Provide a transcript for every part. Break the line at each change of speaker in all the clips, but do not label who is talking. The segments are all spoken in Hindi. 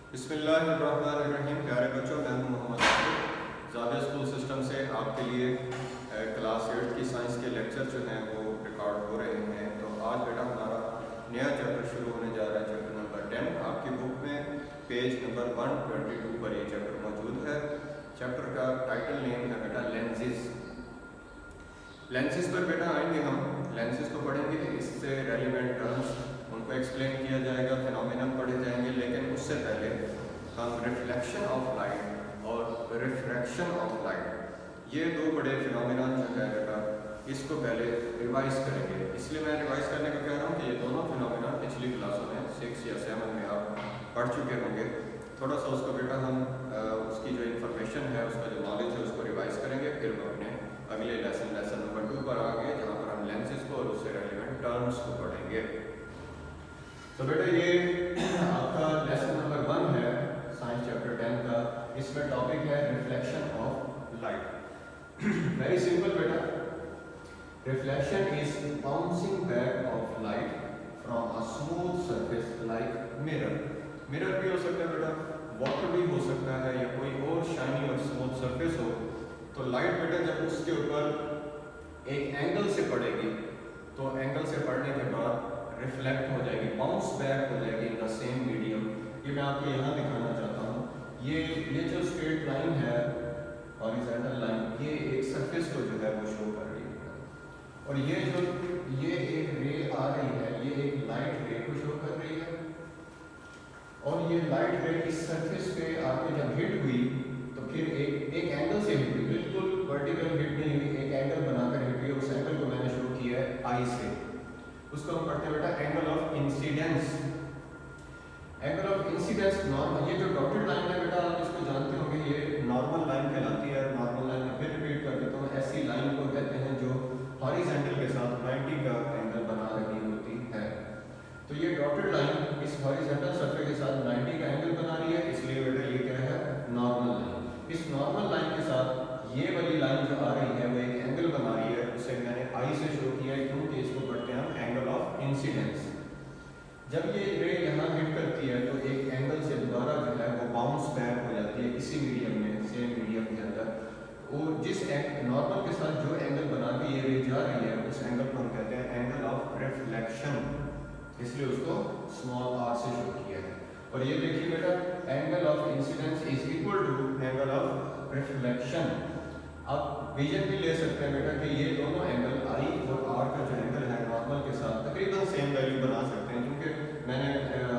बिस्मिल्लाहिर्रहमानिर्रहीम। प्यारे बच्चों, मैं हूं मोहम्मद आसिफ। जाविया स्कूल सिस्टम से आपके लिए क्लास 8 की साइंस के लेक्चर जो हैं वो रिकॉर्ड हो रहे हैं। तो आज बेटा हमारा नया चैप्टर शुरू होने जा रहा है, चैप्टर नंबर 10। आपकी बुक में पेज नंबर 122 पर ये चैप्टर मौजूद है। चैप्टर का टाइटल नेम है बेटा लेंसेज। लेंसेज पर बेटा आएंगे हम, लेंसेज को पढ़ेंगे, इससे रेलिवेंट टर्म्स उनको एक्सप्लेन किया जाएगा, फिनोमेनन पढ़े जाएंगे। लेकिन उससे पहले हम रिफ्लेक्शन ऑफ लाइट और रिफ्रैक्शन ऑफ लाइट, ये दो बड़े फिनोमेनन जो है बेटा, इसको पहले रिवाइज करेंगे। इसलिए मैं रिवाइज करने को कह रहा हूँ कि ये दोनों फिनोमेनन पिछली क्लासों में 6 या 7 में आप पढ़ चुके होंगे। थोड़ा सा उसको बेटा हम उसकी जो इन्फॉर्मेशन है, उसका जो नॉलेज है, उसको रिवाइज करेंगे। फिर हम अपने अगले लेसन नंबर 2 पर आ गए, जहाँ पर हम लेंसेज को और उससे रेलिवेंट टर्म्स को पढ़ेंगे। तो बेटा ये आपका लेसन नंबर 1 है साइंस चैप्टर 10 का। इसमें टॉपिक है reflection of light. Very simple बेटा, reflection is bouncing back of light from a smooth surface like mirror. Mirror भी हो सकता है बेटा, वाटर भी हो सकता है, या कोई और शाइनी और स्मूथ सरफेस हो। तो लाइट बेटा जब उसके ऊपर एक एंगल से पड़ेगी, तो एंगल से पड़ने के बाद रिफ्लेक्ट हो जाएगी, बाउंस बैक हो जाएगी इन द सेम मीडियम। ये मैं आपको यहाँ दिखाना चाहता हूँ। ये जो स्ट्रेट लाइन है, हॉरिजॉन्टल लाइन, ये एक सरफेस को जो है वो शो कर रही है। और ये एक रे आ रही है, ये एक लाइट रे को शो कर रही है। और ये लाइट रे इस सरफेस पे आके जब हिट हुई, तो फिर एक एंगल से हिट हुई, बिल्कुल वर्टिकल हिट नहीं हुई, एक एंगल बनाकर हिट हुई। उस एंगल को मैंने शो किया है आई से। उसको हम पढ़ते हैं बेटा angle of incidence. Angle of incidence normal, ये जो डॉटेड लाइन है बेटा, आप इसको जानते होंगे, ये नॉर्मल लाइन कहलाती है। नॉर्मल लाइन में फिर रिपीट कर देता हूँ, ऐसी लाइन को कहते हैं जो हॉरिजॉन्टल के साथ 90 का एंगल बना रही होती है। तो ये डॉटेड लाइन इस हॉरिजॉन्टल सरफेस के साथ 90 का एंगल बना रही है, इसलिए बेटा ये क्या है, नॉर्मल लाइन। इस नॉर्मल लाइन के साथ ये वाली लाइन जो आ रही है वो एक एंगल बना रही है, उसे मैंने आई से शो किया है, क्योंकि इसको पढ़ते हैं हम एंगल ऑफ इंसिडेंस। जब ये रे यहाँ हिट करती है, तो एक एंगल से दोबारा जो है वो बाउंस बैक हो जाती है इसी मीडियम में, सेम मीडियम के अंदर। वो जिस नॉर्मल के साथ जो एंगल बना के ये रे जा रही है, उस एंगल को हम कहते हैं एंगल ऑफ रिफ्लेक्शन, इसलिए उसको स्मॉल आर से शो किया है। और ये देखिए बेटा, angle of incidence is equal to angle of reflection. आप विजन भी ले सकते हैं बेटा कि ये दोनों एंगल आई और आर का जो एंगल है नॉर्मल के साथ तकरीबन सेम वैल्यू बना सकते हैं। क्योंकि मैंने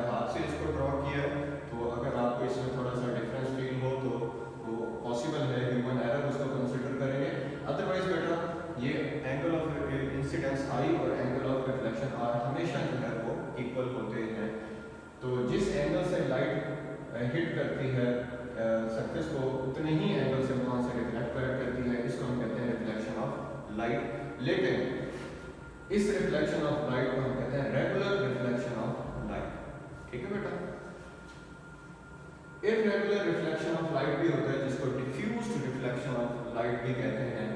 हाथ से इसको ड्रॉ किया है, तो अगर आपको इसमें थोड़ा सा डिफरेंस फील हो तो वो पॉसिबल है, ह्यूमन एरर, उसको कंसिडर करेंगे। अदरवाइज बेटा ये एंगल ऑफ इंसिडेंस आई और एंगल ऑफ रिफ्लेक्शन आर हमेशा जो है वो इक्वल होते हैं। तो जिस एंगल से लाइट हिट करती है सरफेस को, उतने ही एंगल से वहाँ से रिफ्लेक्ट करती है, इसको हम कहते हैं रिफ्लेक्शन ऑफ लाइट। लेकिन इस रिफ्लेक्शन ऑफ लाइट को हम कहते हैं रेगुलर रिफ्लेक्शन ऑफ लाइट। ठीक है बेटा। इररेगुलर रिफ्लेक्शन ऑफ लाइट भी होता है, जिसको डिफ्यूज्ड रिफ्लेक्शन ऑफ लाइट भी कहते हैं।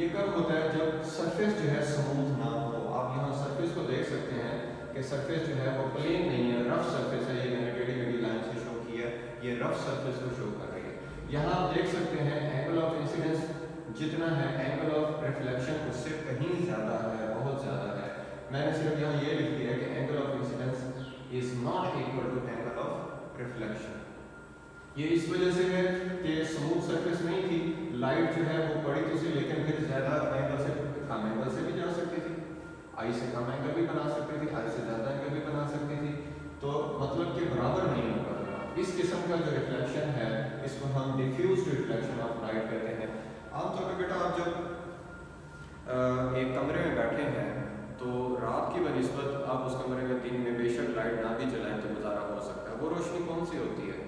ये कब होता है, जब सरफेस जो है स्मूथ ना हो। आप यहाँ सरफेस को देख सकते हैं कि सरफेस जो है वो प्लेन नहीं है, रफ सरफेस है। ये मैंने टेढ़ी मेढ़ी लाइन से शो किया है, ये रफ सरफेस को शो कर रही है। यहाँ आप देख सकते हैं एंगल ऑफ इंसिडेंस जितना है, एंगल ऑफ रिफ्लेक्शन उससे कहीं ज़्यादा है, बहुत ज़्यादा है। मैंने सिर्फ यहाँ ये लिख दिया कि angle of incidence is not equal to angle of reflection. ये इस वजह से है कि स्मूथ सरफेस नहीं थी, लाइट जो है वो पड़ी तो सी, लेकिन फिर ज़्यादा एंगल से कम एंगल से भी जा सकती थी, आई से कम एंगल भी बना सकती थी, आई से ज़्यादा एंगल भी बना सकती थी। तो मतलब कि बराबर नहीं होगा। इस किस्म का जो रिफ्लेक्शन है, इसको हम डिफ्यूज्ड रिफ्लेक्शन ऑफ लाइट कहते हैं। आमतौर पर बेटा आप जब एक कमरे में बैठे हैं, तो रात की बनिस्बत आप उस कमरे में दिन में बेशक लाइट ना भी जलाएं तो गुजारा हो सकता है। वो रोशनी कौन सी होती है,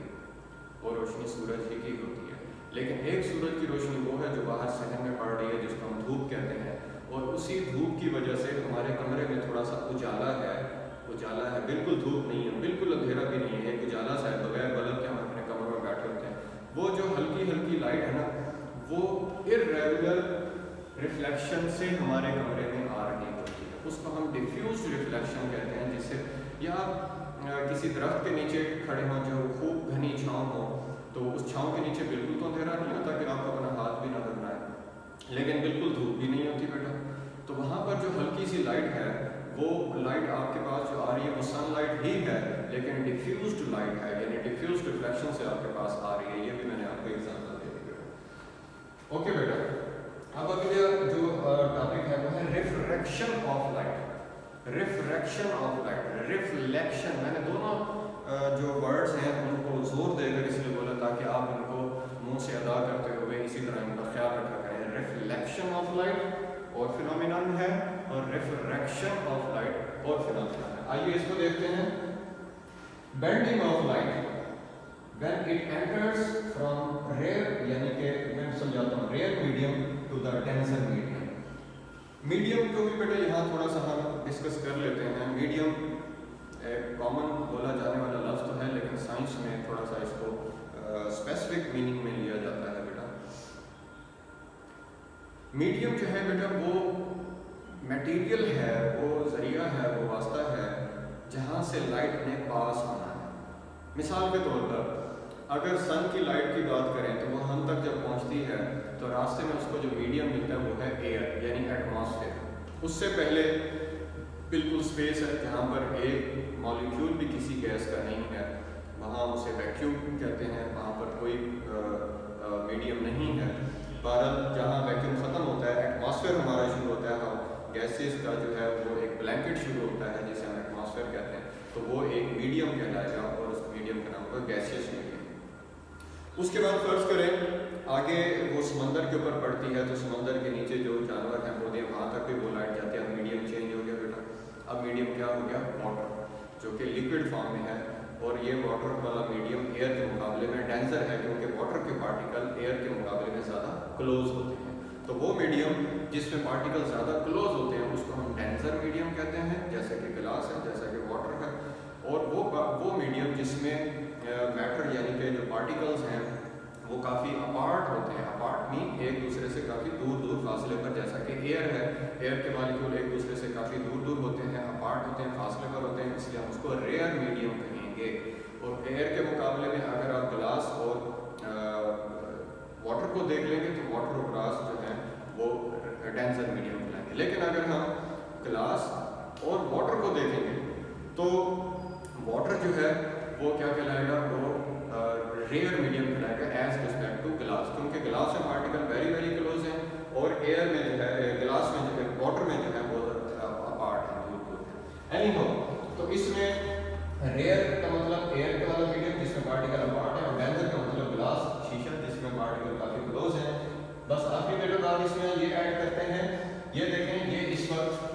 वो रोशनी सूरज ही की होती है। लेकिन एक सूरज की रोशनी वो है जो बाहर शहर में पड़ रही है, जिसको हम धूप कहते हैं। और उसी धूप की वजह से हमारे कमरे में थोड़ा सा उजाला है, बिल्कुल धूप नहीं है, बिल्कुल अंधेरा भी नहीं है, एक उजाला सा है, बगैर बल्ब के हम अपने कमरों में बैठे होते हैं। वो जो हल्की हल्की लाइट है ना, वो इररेगुलर रिफ्लेक्शन से हमारे कमरे में आ रही होती है, उसको हम डिफ्यूज्ड रिफ्लेक्शन कहते हैं। जिससे या किसी दरख्त के नीचे खड़े हों जो खूब घनी छाँव हो तो उस छाँव के नीचे बिल्कुल तो अंधेरा नहीं होता कि आपको अपना हाथ भी ना करना है, लेकिन बिल्कुल धूप भी नहीं होती बेटा। तो वहाँ पर जो हल्की सी लाइट है वो लाइट आपके पास जो आ रही है वो सनलाइट ही है, लेकिन डिफ्यूज्ड लाइट है, यानी डिफ्यूज्ड रिफ्लेक्शन से आपके पास आ रही है। ये भी मैंने आपको एग्जांपल दे दी बेटा। ओके बेटा, अब अगला जो टॉपिक है वो है refraction of light. Refraction of light, reflection, मैंने दोनों जो वर्ड्स हैं उनको जोर देकर इसलिए बोला ताकि आप इनको मुंह से अदा करते हुए इसी तरह इनका ख्याल रखा करें। रिफ्लेक्शन ऑफ लाइट और फिनोमिनन है, और रिफ्रैक्शन ऑफ लाइट और फिनोमिनन है। आइए इसको देखते हैं। Bending of light when it enters from rare, यानी कि मैं समझाता हूँ, rare medium to the denser medium. Medium को भी बेटा यहाँ थोड़ा सा हम डिस्कस कर लेते हैं। मीडियम एक कॉमन बोला जाने वाला लफ्ज़ तो है, लेकिन साइंस में थोड़ा सा इसको स्पेसिफिक मीनिंग में लिया जाता है बेटा। मीडियम जो है बेटा वो मटेरियल है, वो जरिया है, वो वास्ता है जहाँ से लाइट ने पास होना है। मिसाल के तौर पर अगर सन की लाइट की बात करें तो वो हम तक जब पहुँचती है तो रास्ते में उसको जो मीडियम मिलता है वो है एयर, यानी एटमॉस्फेयर। उससे पहले बिल्कुल स्पेस है जहाँ पर एक मॉलिक्यूल भी किसी गैस का नहीं है, वहाँ उसे वैक्यूम कहते हैं, वहाँ पर कोई मीडियम नहीं है। बहरहाल जहाँ वैक्यूम ख़त्म होता है, एटमॉस्फेयर हमारा शुरू होता है, हम गैसेस का जो है वो एक ब्लैंकेट शुरू होता है जिसे हम एटमॉस्फेयर कहते हैं, तो वो एक मीडियम कहलाएगा और उस मीडियम का नाम होगा गैसियस मीडियम। उसके बाद फर्ज करें आगे वो समंदर के ऊपर पड़ती है, तो समंदर के नीचे जो जानवर हैं पौधे, वहाँ तक भी वो लाइट जाती है। अब मीडियम चेंज हो गया बेटा। अब मीडियम क्या हो गया? वाटर, जो कि लिक्विड फॉर्म में है, और ये वाटर वाला मीडियम एयर के मुकाबले में डेंसर है, क्योंकि वाटर के पार्टिकल एयर के मुकाबले में ज़्यादा क्लोज होते हैं। तो वो मीडियम जिसमें पार्टिकल ज़्यादा क्लोज होते हैं उसको हम डेंसर मीडियम कहते हैं, जैसे कि गिलास है, जैसा कि वाटर है। और वो मीडियम जिसमें मैटर यानी कि जो पार्टिकल्स हैं वो काफ़ी अपार्ट होते हैं। अपार्ट मीन एक दूसरे से काफ़ी दूर दूर फासले पर, जैसा कि एयर है, एयर के मॉलिक्यूल एक दूसरे से काफ़ी दूर दूर होते हैं, अपार्ट होते हैं, फासले पर होते हैं, इसलिए हम उसको रेयर मीडियम कहेंगे। और एयर के मुकाबले में अगर आप ग्लास और वाटर को देख लेंगे तो वाटर और ग्लास जो है वो डेंसर मीडियम कहलाएंगे। लेकिन अगर हम ग्लास और वाटर को देखेंगे तो वाटर जो है वो क्या कहलाएगा? वो रेयर मीडियम कहलाएगा एज रिस्पेक्ट टू ग्लास, क्योंकि ग्लास में पार्टिकल वेरी वेरी क्लोज हैं और एयर में जो है, ग्लास में जो है, वाटर में जो है वो अपार्ट है, दूर दूर है। एनीहो, तो इसमें रेयर का मतलब एयर का वाला मीडियम जिसमें पार्टिकल अपार्ट है, और डेंसर का मतलब ग्लास, शीशा, जिसमें पार्टिकल काफी क्लोज है। बस आखिरी बेटा बात इसमें ये ऐड करते हैं, ये देखें, ये इस वक्त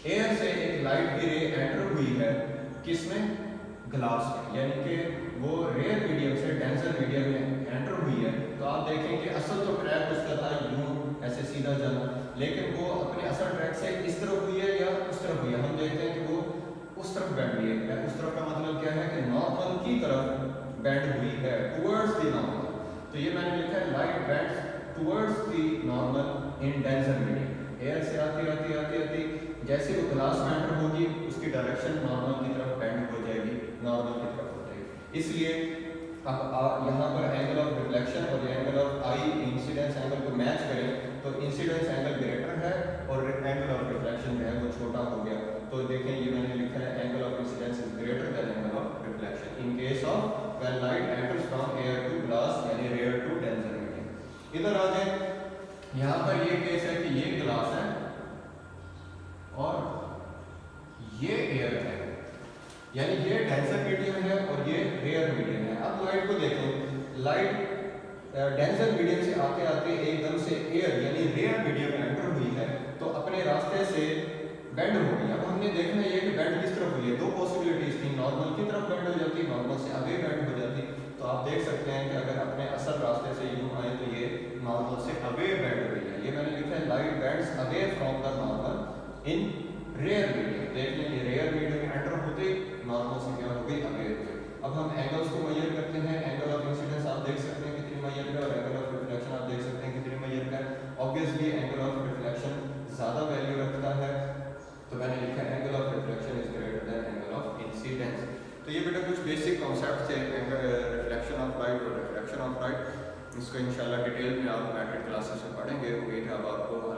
एयर से एक लाइट की रे एंटर हुई है, किसमें? ग्लास में, यानी कि वो रेयर मीडियम से डेंसर मीडियम में एंटर हुई है। तो आप देखें कि असल तो ट्रैक उसका था यूं ऐसे सीधा जाना, लेकिन वो अपने असल ट्रैक से इस तरफ हुई है या उस तरफ हुई है। हम देखते हैं कि वो उस तरफ बेंड हुई है। उस तरफ का मतलब क्या है कि नॉर्मल की तरफ बेंड हुई है, टुवर्ड्स द नॉर्मल। तो ये मैंने लिखा है light bends towards the normal in denser medium. Air से आती आती आती आती जैसे वो ग्लास में एंटर होगी उसकी डायरेक्शन नॉर्मल की तरफ बेंड हो जाएगी, नॉर्मल की तरफ हो जाएगी। इसलिए अब यहाँ पर एंगल ऑफ रिफ्लेक्शन और angle of I incidence angle को मैच करें तो इंसिडेंस एंगल ग्रेटर है और एंगल ऑफ रिफ्लेक्शन जो है वो छोटा हो गया। तो देखें ये मैंने लिखा है angle of incidence is greater than angle of reflection in case of when light enters from air to glass, यानी रेयर टू डेंसर मीडियम। इधर आ जाए, यहाँ पर ये केस है कि ये ग्लास है और ये एयर है, यानी ये डेंसर मीडियम है और ये रेयर मीडियम है। अब लाइट को देखें, लाइट डेंसर मीडियम से आते आते एकदम से एयर यानी रेयर मीडियम में एंटर हुई है तो अपने रास्ते से बेंड हो गई। अब हमने देखना ये कि बेंड किस तरफ हुई है। दो पॉसिबिलिटीज थी, नॉर्मल की तरफ बेंड हो जाती, नॉर्मल से अवे बेंड हो जाती। तो आप देख सकते हैं कि अगर अपने असल रास्ते से यूं आए तो ये नॉर्मल से अवे बेंड हुई है। ये मैंने लिखा है light bends away from the normal in rare medium. देख लें ये रेयर मीडियम में एंटर होते नॉर्मल से क्या हो गई? अवे हो गई। अब हम एंगल्स को मेजर करते हैं। एंगल ऑफ इंसिडेंस आप देख सकते हैं कितनी मेजर का, और एंगल ऑफ रिफ्लेक्शन आप देख सकते हैं कितनी मेजर का। ऑब्वियसली एंगल ऑफ रिफ्लेक्शन ज़्यादा वैल्यू रखता है, तो मैंने लिखा ऑफ राइट। इसको इंशाल्लाह डिटेल में आप मैट्रिक क्लासेस में पढ़ेंगे। उम्मीद है अब आपको